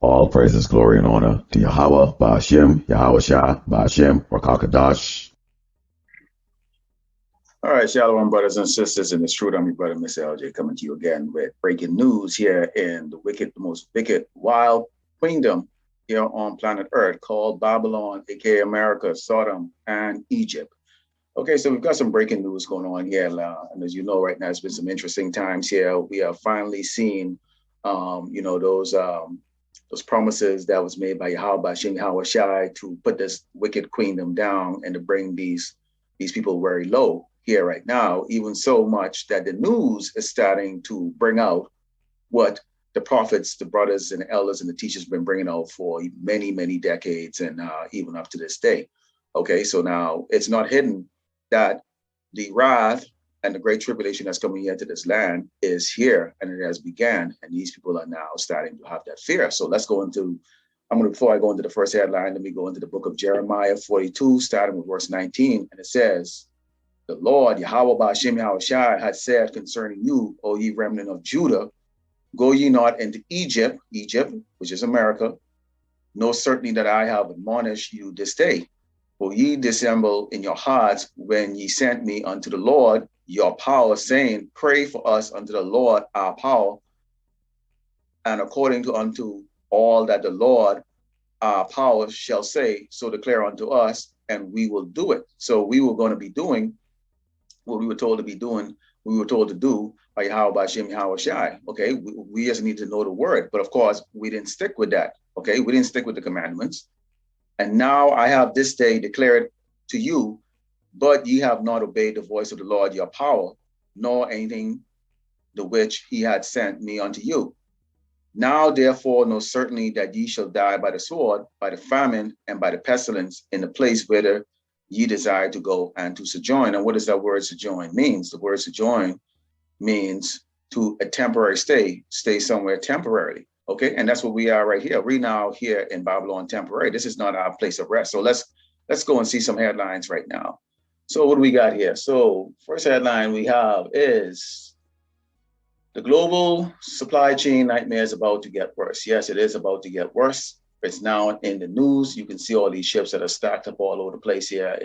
All praises, glory, and honor to Yahweh, Ba'ashem, Yahawashi, Ba'ashem, Rakakadash. All right, Shalom, brothers and sisters, and it's true. I'm your brother, Mr. LJ, coming to you again with breaking news here in the most wicked, wild kingdom here on planet Earth called Babylon, aka America, Sodom, and Egypt. Okay, so we've got some breaking news going on here, and as you know, right now it's been some interesting times here. We have finally seen, those promises that was made by Yahweh Shem Yahawashi to put this wicked queendom down and to bring these people very low here right now, even so much that the news is starting to bring out what the prophets, the brothers and the elders and the teachers have been bringing out for many, many decades and even up to this day. Okay, so now it's not hidden that the wrath and the great tribulation that's coming into this land is here and it has began. And these people are now starting to have that fear. So let's go into, before I go into the first headline, let me go into the book of Jeremiah 42, starting with verse 19. And it says, the Lord, Yahweh Ba'ashem Yahawashi, had said concerning you, O ye remnant of Judah, go ye not into Egypt, which is America. Know certainly that I have admonished you this day. For ye dissemble in your hearts when ye sent me unto the Lord your power, saying, pray for us unto the Lord our power, and according to unto all that the Lord our power shall say, so declare unto us, and we will do it. So we were going to be doing what we were told to be doing, we were told to do by Yahweh Shem Yahawashi. Okay, we just need to know the word. But of course, we didn't stick with that. Okay, we didn't stick with the commandments. And now I have this day declared to you, but ye have not obeyed the voice of the Lord your power, nor anything the which he had sent me unto you. Now therefore know certainly that ye shall die by the sword, by the famine, and by the pestilence in the place whither ye desire to go and to sojourn. And what does that word sojourn means? The word sojourn means to a temporary stay somewhere temporarily. Okay, and that's what we are right here. We now here in Babylon temporary. This is not our place of rest. So let's go and see some headlines right now. So what do we got here? So first headline we have is the global supply chain nightmare is about to get worse. Yes, it is about to get worse. It's now in the news. You can see all these ships that are stacked up all over the place here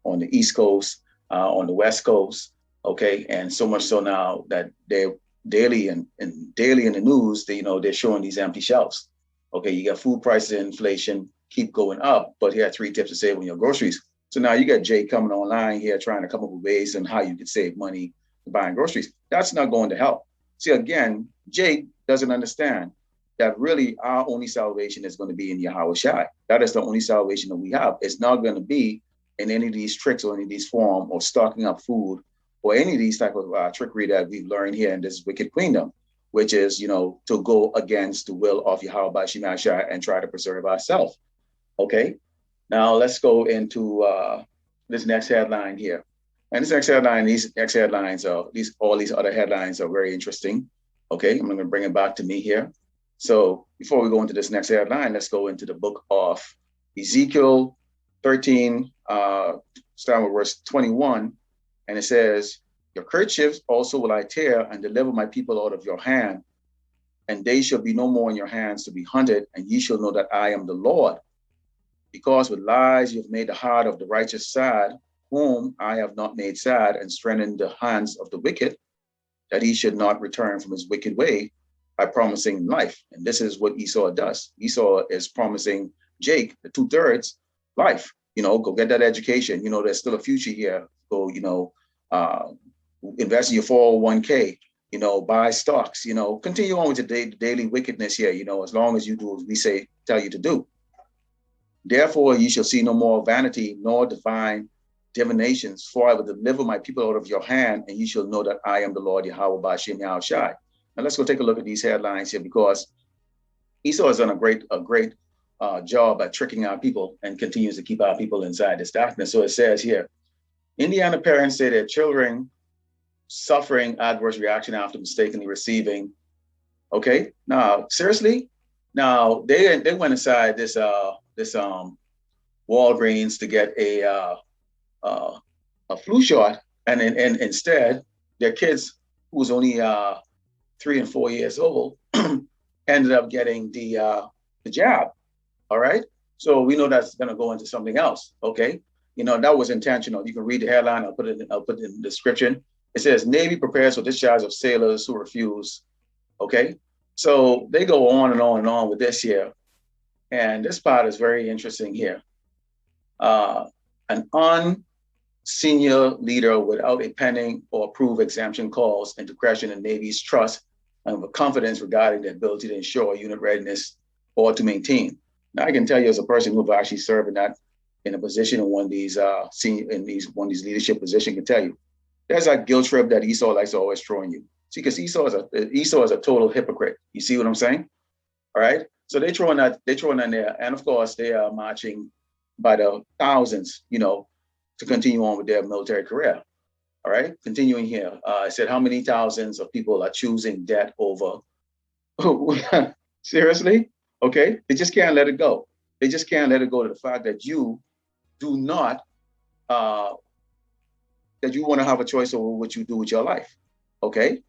on the East Coast, on the West Coast. Okay, and so much so now that they're daily and daily in the news, they're showing these empty shelves. Okay, you got food prices and inflation keep going up, but here are 3 tips to save on your groceries. So now you got Jay coming online here trying to come up with ways on how you could save money buying groceries. That's not going to help. See, again, Jake doesn't understand that really our only salvation is going to be in Yahawashi. That is the only salvation that we have. It's not going to be in any of these tricks or any of these form or stocking up food or any of these type of trickery that we've learned here in this wicked kingdom, which is, to go against the will of Yahweh Shemashai and try to preserve ourselves. Okay, now let's go into this next headline here. And this next headline, these next headlines are all these other headlines are very interesting. Okay, I'm going to bring it back to me here. So before we go into this next headline, let's go into the book of Ezekiel 13, starting with verse 21. And it says, your kerchiefs also will I tear and deliver my people out of your hand, and they shall be no more in your hands to be hunted, and ye shall know that I am the Lord. Because with lies you have made the heart of the righteous sad, whom I have not made sad, and strengthened the hands of the wicked, that he should not return from his wicked way by promising life. And this is what Esau does. Esau is promising Jake, the 2/3, life. Go get that education. There's still a future here. Go, invest in your 401k, buy stocks, continue on with the daily wickedness here, as long as you do what we tell you to do. Therefore, ye shall see no more vanity, nor divine divinations, for I will deliver my people out of your hand, and ye shall know that I am the Lord Yahweh Ba'ashem Yahawashi. Now let's go take a look at these headlines here, because Esau has done a great job at tricking our people and continues to keep our people inside this darkness. So it says here, Indiana parents say their children suffering adverse reaction after mistakenly receiving. Okay, now seriously, now they went inside this Walgreens to get a flu shot, and instead their kids, who was only 3 and 4 years old, ended up getting the the jab. All right. So we know that's going to go into something else. Okay. That was intentional. You can read the headline. I'll put it in the description. It says Navy prepares for discharge of sailors who refuse. Okay. So they go on and on and on with this here. And this part is very interesting here. An senior leader without a pending or approved exemption calls into question the Navy's trust and confidence regarding the ability to ensure unit readiness or to maintain. Now, I can tell you as a person who've actually served in a position in one of these one of these leadership positions, can tell you there's a guilt trip that Esau likes to always throw in you. See, because Esau is a total hypocrite. You see what I'm saying? All right. So they throwing that there, and of course they are marching by the thousands, to continue on with their military career. All right. Continuing here, I said how many thousands of people are choosing debt over. Seriously? Okay. They just can't let it go. They just can't let it go to the fact that you do not uh, that you want to have a choice over what you do with your life. Okay.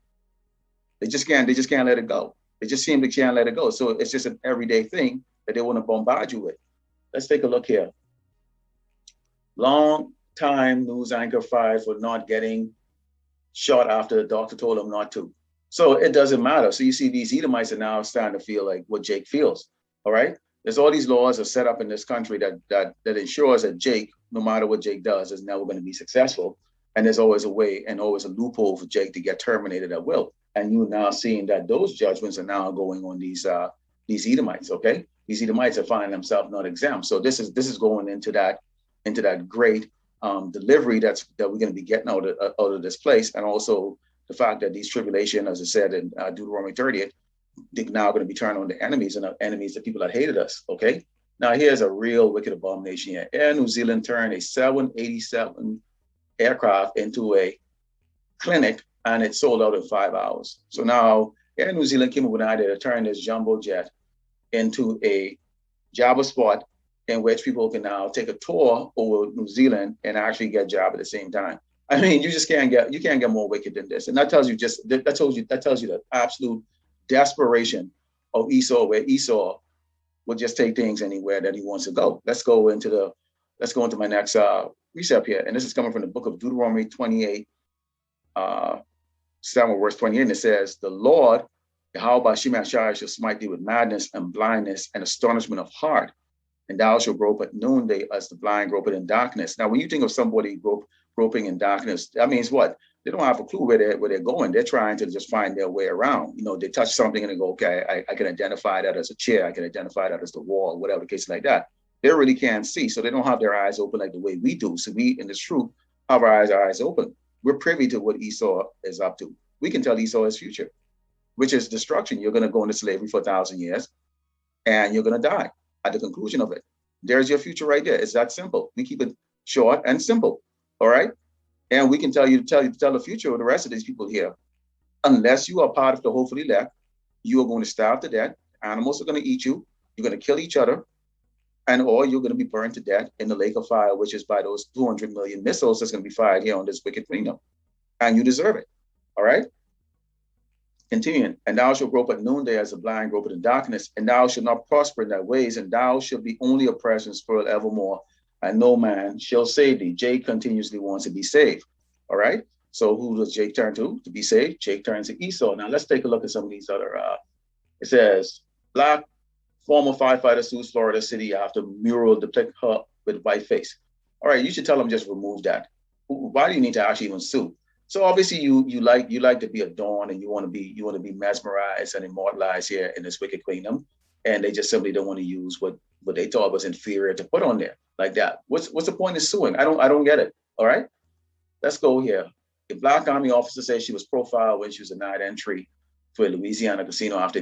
They just can't let it go. They just seem to can't let it go. So it's just an everyday thing that they want to bombard you with. Let's take a look here. Long time news anchor fired for not getting shot after the doctor told him not to. So it doesn't matter. So you see, these Edomites are now starting to feel like what Jake feels. All right. There's all these laws are set up in this country that ensures that Jake, no matter what Jake does, is never going to be successful. And there's always a way and always a loophole for Jake to get terminated at will. And you're now seeing that those judgments are now going on these Edomites. Okay, these Edomites are finding themselves not exempt. So this is going into that great delivery that we're going to be getting out of this place, and also the fact that these tribulation, as I said in Deuteronomy 30, they're now going to be turned on the enemies and enemies, the people that hated us. Okay, now here's a real wicked abomination here. Air New Zealand turned a 787 aircraft into a clinic, and it sold out in 5 hours. So now Air New Zealand came up with an idea to turn this jumbo jet into a Java spot in which people can now take a tour over New Zealand and actually get a job at the same time. I mean, you can't get more wicked than this. And that tells you the absolute desperation of Esau, where Esau will just take things anywhere that he wants to go. Let's go into my next precept here. And this is coming from the book of Deuteronomy 28, 7 verse 28. And it says, the Lord, Yahawashi shall smite thee with madness and blindness and astonishment of heart, and thou shalt grope at noonday as the blind grope in darkness. Now, when you think of somebody groping in darkness, that means what? They don't have a clue where they're going. They're trying to just find their way around. They touch something and they go, okay, I can identify that as a chair. I can identify that as the wall, whatever the case like that. They really can't see. So they don't have their eyes open like the way we do. So we, in this truth, have our eyes open. We're privy to what Esau is up to. We can tell Esau his future, which is destruction. You're going to go into slavery for 1,000 years and you're going to die at the conclusion of it. There's your future right there. It's that simple. We keep it short and simple. All right. And we can tell the future of the rest of these people here. Unless you are part of the hopefully elect, you are going to starve to death. Animals are going to eat you. You're going to kill each other. Or you're going to be burned to death in the lake of fire, which is by those 200 million missiles that's going to be fired here on this wicked kingdom. And you deserve it. All right. Continuing, and thou shalt grope at noonday as a blind gropeth in darkness, and thou shalt not prosper in thy ways, and thou shalt be only oppressed and spoiled evermore, and no man shall save thee. Jake continuously wants to be saved. All right. So who does Jake turn to be saved? Jake turns to Esau. Now let's take a look at some of these other. It says, black former firefighter sues Florida City after mural depict her with white face. All right, you should tell them just remove that. Why do you need to actually even sue? So obviously you like to be adorned and you want to be mesmerized and immortalized here in this wicked kingdom, and they just simply don't want to use what they thought was inferior to put on there like that. What's the point of suing? I don't get it. All right, let's go here. A black army officer says she was profiled when she was denied entry to a Louisiana casino after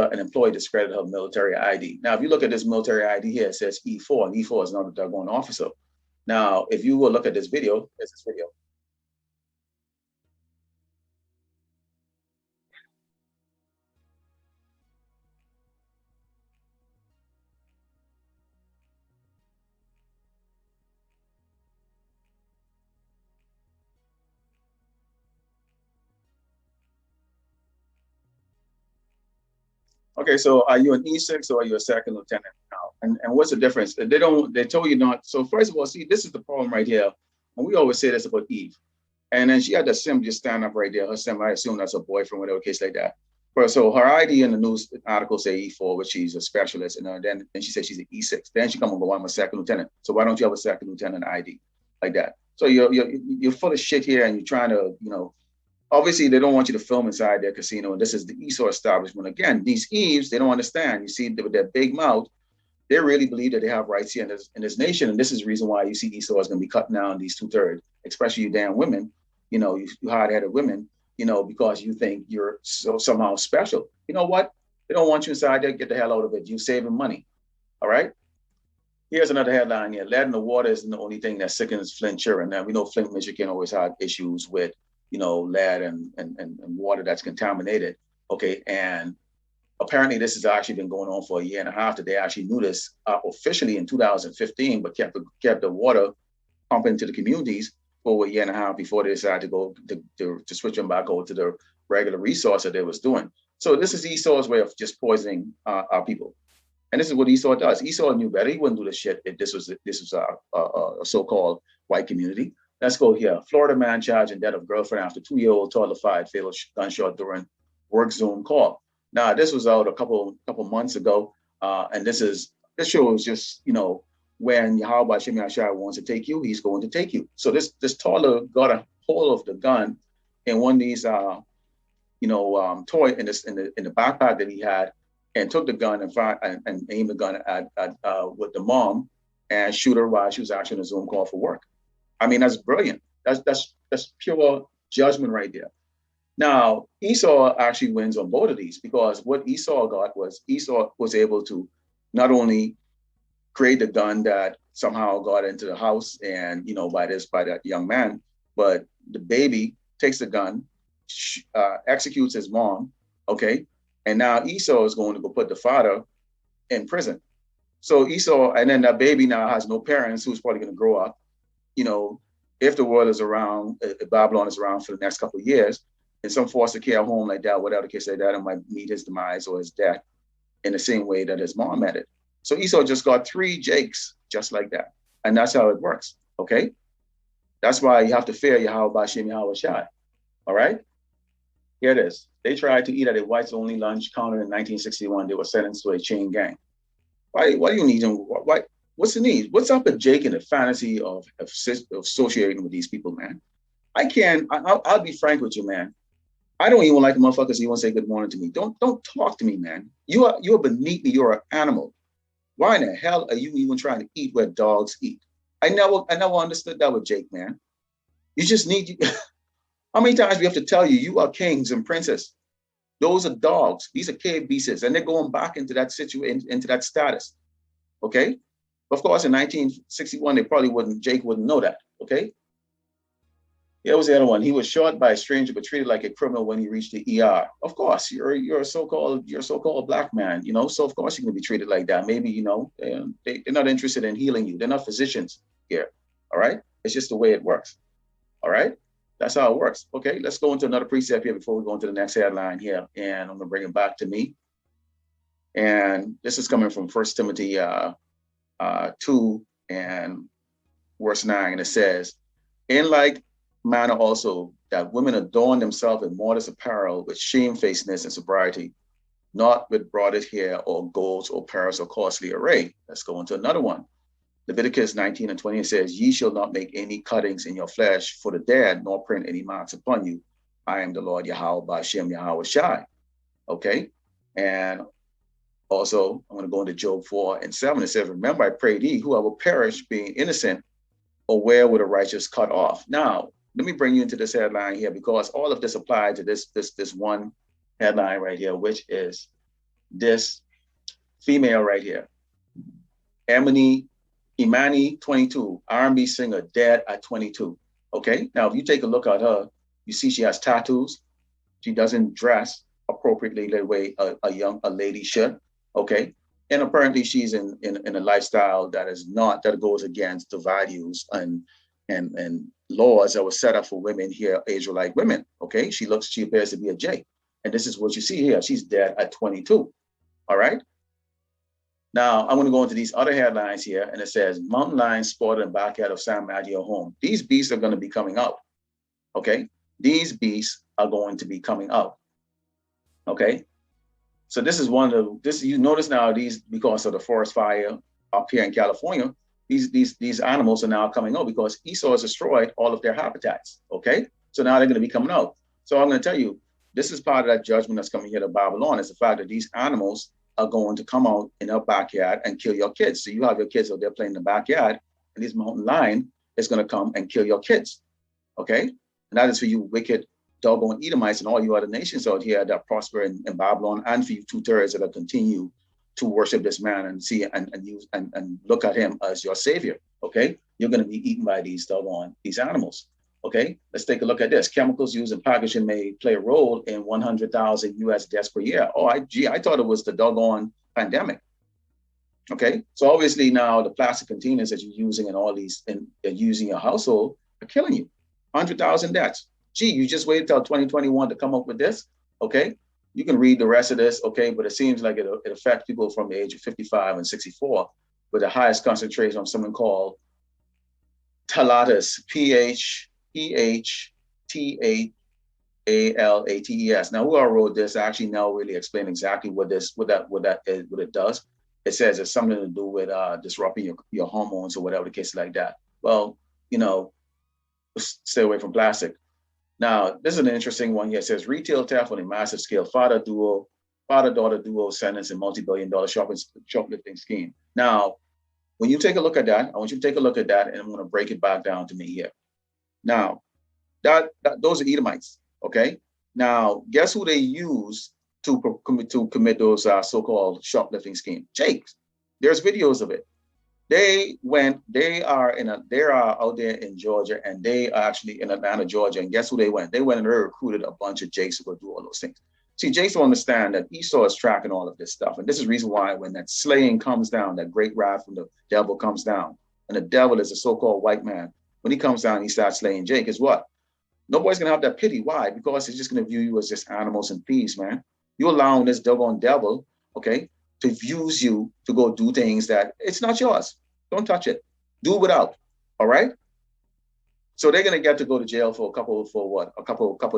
an employee discredited her military ID. Now, if you look at this military ID here, it says E4, and E4 is not a doggone officer. Now, if you will look at this video, there's this video. Okay, so are you an E6 or are you a second lieutenant now? And what's the difference? They told you not. So first of all, see, this is the problem right here. And we always say this about Eve. And then she had the sim just stand up right there. Her sim, I assume that's her boyfriend, whatever case like that. But so her ID in the news article say E4, which she's a specialist, and then she said she's an E6. Then she come and go, I'm a second lieutenant. So why don't you have a second lieutenant ID like that? So you're full of shit here, and you're trying to, obviously they don't want you to film inside their casino, and this is the Esau establishment. Again, these Eves, they don't understand. You see, with their big mouth, they really believe that they have rights here in this nation, and this is the reason why you see Esau is going to be cutting down these 2/3, especially you damn women. You hard-headed women. Because you think you're so somehow special. You know what? They don't want you inside there. Get the hell out of it. You're saving money. All right. Here's another headline here. Lead in the water isn't the only thing that sickens Flint children. Now, we know Flint, Michigan always had issues with, lead and water that's contaminated. Okay. And apparently this has actually been going on for a year and a half that they actually knew this officially in 2015, but kept the water pumping into the communities for a year and a half before they decided to go to switch them back over to the regular resource that they was doing. So this is Esau's way of just poisoning our people. And this is what Esau does. Esau knew better. He wouldn't do this shit if this was a so-called white community. Let's go here. Florida man charged in death of girlfriend after 2-year-old toddler fired fatal gunshot during work Zoom call. Now, this was out a couple months ago, and this shows just when Yahawashi wants to take you, he's going to take you. So this toddler got a hold of the gun in one of these toy in the backpack that he had, and took the gun and aimed the gun at with the mom and shoot her while she was actually in a Zoom call for work. I mean, that's brilliant. That's pure judgment right there. Now, Esau actually wins on both of these, because what Esau got was Esau was able to not only create the gun that somehow got into the house and, by that young man, but the baby takes the gun, executes his mom, okay? And now Esau is going to go put the father in prison. So Esau, and then that baby now has no parents, who's probably going to grow up, if the world is around, if Babylon is around for the next couple of years, in some foster care home like that, whatever the case like that, it might meet his demise or his death in the same way that his mom met it. So Esau just got 3 Jakes just like that. And that's how it works, okay? That's why you have to fear Yahawashi Yahawashi, all right? Here it is. They tried to eat at a whites-only lunch counter in 1961. They were sentenced to a chain gang. Why do you need them? Why? What's the need? What's up with Jake and the fantasy of associating with these people, man? I'll be frank with you, man. I don't even like the motherfuckers who want to say good morning to me. Don't talk to me, man. You're beneath me. You're an animal. Why in the hell are you even trying to eat where dogs eat? I never understood that with Jake, man. You just need. How many times we have to tell you, you are kings and princes? Those are dogs. These are cave beasts, and they're going back into that situation, into that status. Okay. Of course, in 1961, Jake wouldn't know that. Okay. Here was the other one. He was shot by a stranger, but treated like a criminal when he reached the ER. Of course, you're a so-called black man, so of course you're gonna be treated like that. Maybe, they're not interested in healing you. They're not physicians here. All right. It's just the way it works. All right. That's how it works. Okay. Let's go into another precept here before we go into the next headline here. And I'm gonna bring it back to me. And this is coming from 1 Timothy 2 and verse 9. And it says, in like manner also that women adorn themselves in modest apparel with shamefacedness and sobriety, not with broaded hair or golds or pearls or costly array. Let's go into another one. Leviticus 19 and 20 says, ye shall not make any cuttings in your flesh for the dead, nor print any marks upon you. I am the Lord Yahweh Bashem Yahawashi. Okay. And also, I'm going to go into Job 4 and 7. It says, remember, I pray thee, whoever perish being innocent, or where would a righteous cut off? Now, let me bring you into this headline here, because all of this applies to this one headline right here, which is this female right here. Imani, 22, R&B singer, dead at 22. Okay, now if you take a look at her, you see she has tattoos. She doesn't dress appropriately the way a lady should. Okay, and apparently she's in a lifestyle that goes against the values and laws that were set up for women here, Israelite women. Okay, she appears to be a J, and this is what you see here. She's dead at 22. All right. Now, I'm going to go into these other headlines here, and it says mountain lions spotted in the backyard of San Mateo home. These beasts are going to be coming out. Okay. These beasts are going to be coming out. Okay. So this is one of this. You notice now these because of the forest fire up here in California. These animals are now coming out because Esau has destroyed all of their habitats. Okay. So now they're going to be coming out. So I'm going to tell you, this is part of that judgment that's coming here to Babylon. Is the fact that these animals are going to come out in our backyard and kill your kids. So you have your kids out there playing in the backyard, and this mountain lion is going to come and kill your kids. Okay. And that is for you wicked doggone Edomites and all you other nations out here that prosper in Babylon, and for you two-thirds that continue to worship this man and see and use and look at him as your savior. Okay. You're going to be eaten by these doggone these animals. Okay, let's take a look at this. Chemicals used in packaging may play a role in 100,000 US deaths per year. Oh, I thought it was the doggone pandemic. Okay, so obviously now the plastic containers that you're using in all these and using your household are killing you. 100,000 deaths. Gee, you just waited till 2021 to come up with this. Okay, you can read the rest of this. Okay, but it seems like it affects people from the age of 55 and 64, with the highest concentration of something called Talatus, Phtalates. Now, who I wrote this, I actually now really explain exactly what it does. It says it's something to do with disrupting your hormones or whatever the case like that. Well, stay away from plastic. Now, this is an interesting one here. It says retail theft on a massive scale. Father-daughter duo sentenced in multi-billion-dollar shoplifting scheme. Now, when you take a look at that, I want you to take a look at that, and I'm going to break it back down to me here. Now, those are Edomites, okay? Now, guess who they use to commit those so-called shoplifting schemes? Jakes. There's videos of it. They are out there in Georgia, and they are actually in Atlanta, Georgia. And guess who they went? They went and they recruited a bunch of Jakes to go do all those things. See, Jakes will understand that Esau is tracking all of this stuff. And this is the reason why when that slaying comes down, that great wrath from the devil comes down, and the devil is a so-called white man. When he comes down, he starts slaying Jake, is what? Nobody's going to have that pity. Why? Because he's just going to view you as just animals and thieves, man. You're allowing this doggone devil, okay, to use you to go do things that it's not yours. Don't touch it. Do it without. All right? So they're going to get to go to jail for a couple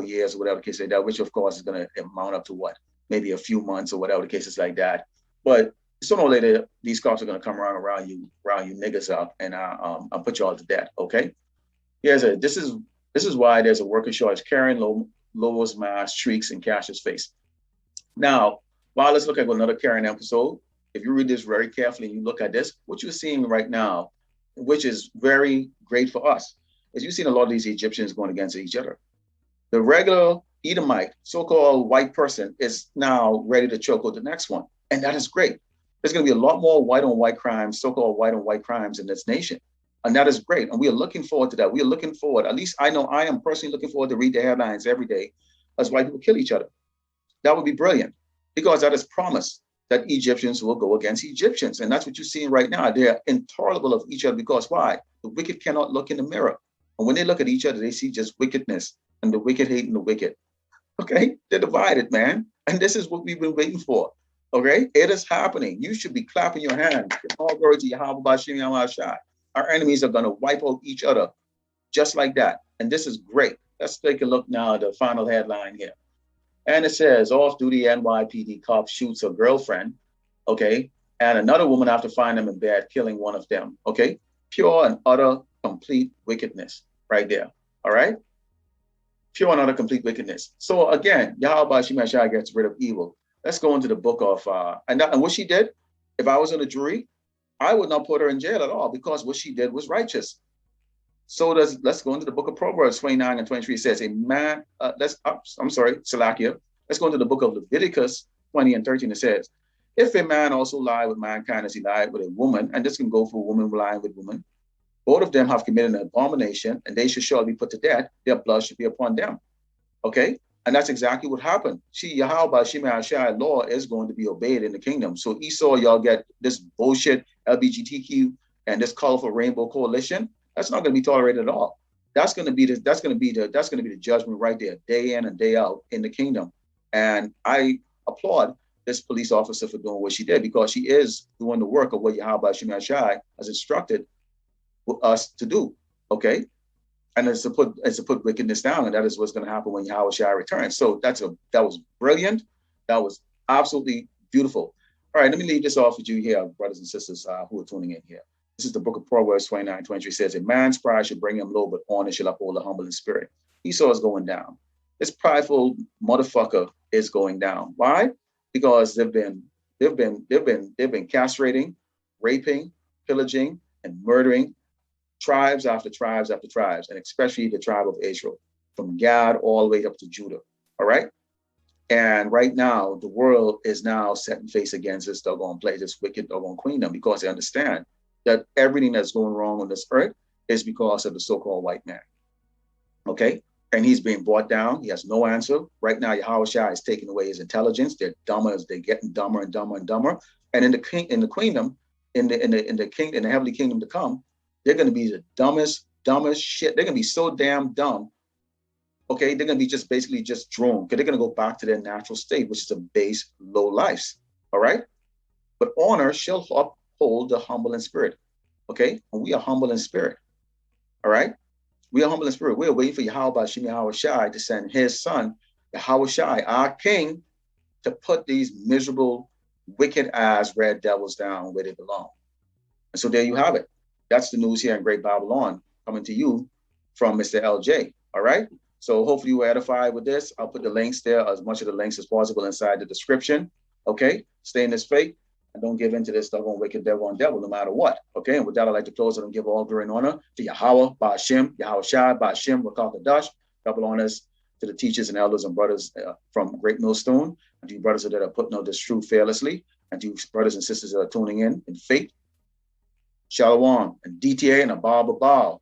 years or whatever the case is that, which of course is going to amount up to what? Maybe a few months or whatever the case is like that. But sooner or later, these cops are going to come around you niggas up and I'll put you all to death. Okay? This is why there's a worker shortage. Karen lowers mask, shrieks in Cash's face. Now, let's look at another Karen episode. If you read this very carefully and you look at this, what you're seeing right now, which is very great for us, is you've seen a lot of these Egyptians going against each other. The regular Edomite, so-called white person, is now ready to choke out the next one. And that is great. There's going to be a lot more white-on-white crimes, so-called white-on-white crimes in this nation. And that is great. And we are looking forward to that. We are looking forward, at least I know I am personally looking forward to read the headlines every day as white people kill each other. That would be brilliant because that is promise that Egyptians will go against Egyptians. And that's what you're seeing right now. They're intolerable of each other because why? The wicked cannot look in the mirror. And when they look at each other, they see just wickedness and the wicked hating the wicked. Okay? They're divided, man. And this is what we've been waiting for. Okay? It is happening. You should be clapping your hands. All glory to Yahawashi. Our enemies are going to wipe out each other just like that. And this is great. Let's take a look now at the final headline here. And it says, off-duty NYPD cop shoots her girlfriend, okay, and another woman after finding them in bed, killing one of them, okay? Pure and utter complete wickedness right there, all right? Pure and utter complete wickedness. So again, Yahawashi gets rid of evil. Let's go into the book of, and what she did, if I was in a jury, I would not put her in jail at all because what she did was righteous. So let's go into the book of Proverbs 29 and 23. It says, Salakia. Let's go into the book of Leviticus 20 and 13. It says, if a man also lie with mankind as he lied with a woman, and this can go for a woman lying with woman, both of them have committed an abomination, and they should surely be put to death. Their blood should be upon them. Okay? And that's exactly what happened. Yahawashi law is going to be obeyed in the kingdom. So Esau, y'all get this bullshit LGBTQ and this colorful rainbow coalition. That's not going to be tolerated at all. That's going to be the judgment right there, day in and day out in the kingdom. And I applaud this police officer for doing what she did, because she is doing the work of what Yahawashi has instructed us to do. Okay. And it's to put wickedness down, and that is what's going to happen when Yahawashi returns. So that was brilliant. That was absolutely beautiful. All right, let me leave this off with you here, brothers and sisters who are tuning in here. This is the book of Proverbs 29:23 says, a man's pride should bring him low, but honor shall uphold the humble in spirit. Esau is going down. This prideful motherfucker is going down. Why? Because they've been castrating, raping, pillaging, and murdering tribes after tribes after tribes, and especially the tribe of Israel, from Gad all the way up to Judah. All right. And right now, the world is now setting face against this doggone place, this wicked doggone queendom, because they understand that everything that's going wrong on this earth is because of the so-called white man. Okay. And he's being brought down. He has no answer. Right now, Yahawashi is taking away his intelligence. They're dumber as they're getting dumber and dumber and dumber. And in the queendom, in the heavenly kingdom to come, they're going to be the dumbest shit. They're going to be so damn dumb. Okay, they're going to be just basically just drone, because they're going to go back to their natural state, which is a base low life. All right. But honor shall uphold the humble in spirit. Okay. And we are humble in spirit. All right. We are humble in spirit. We are waiting for Yahawashi to send his son, Yahawashi, our king, to put these miserable, wicked ass red devils down where they belong. And so there you have it. That's the news here in Great Babylon, coming to you from Mr. LJ. All right. So hopefully you were edified with this. I'll put the links there, as much of the links as possible, inside the description. Okay. Stay in this faith and don't give in to this doggone wicked devil on devil, no matter what. Okay. And with that, I'd like to close it and give all glory and honor to Yahweh, Ba'ashem, Yahawashi, Ba'ashem, Rakakadash. Double honors to the teachers and elders and brothers from Great Millstone, and to you brothers that are putting out this truth fearlessly, and to you brothers and sisters that are tuning in faith. Shalom and DTA and a Baal.